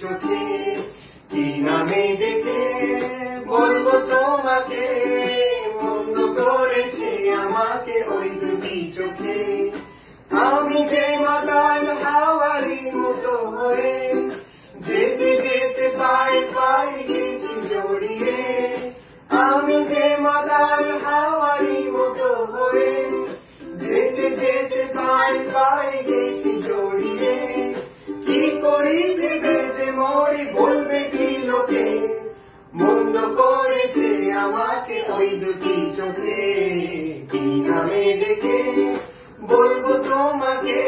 চোখে, কি নামে ডেকে বলবো তোমাকে, মন্দ করেছে আমাকে ওই দুটি চোখে। আমি যে মাতাল হাওয়ারি মতো হয়ে যেতে যেতে পায়ে পায়ে গেছি জড়িয়ে। আমি যে মাতাল হাওয়ারি মতো হয়ে যেতে যেতে পায়ে পায়ে গেছি জড়িয়ে। কি করি ভেবে যে মরি বলবে কি লোকে, মন্দ করেছে আমাকে ওই দুটি চোখে, কি নামে ডেকে বলবো তোমাকে।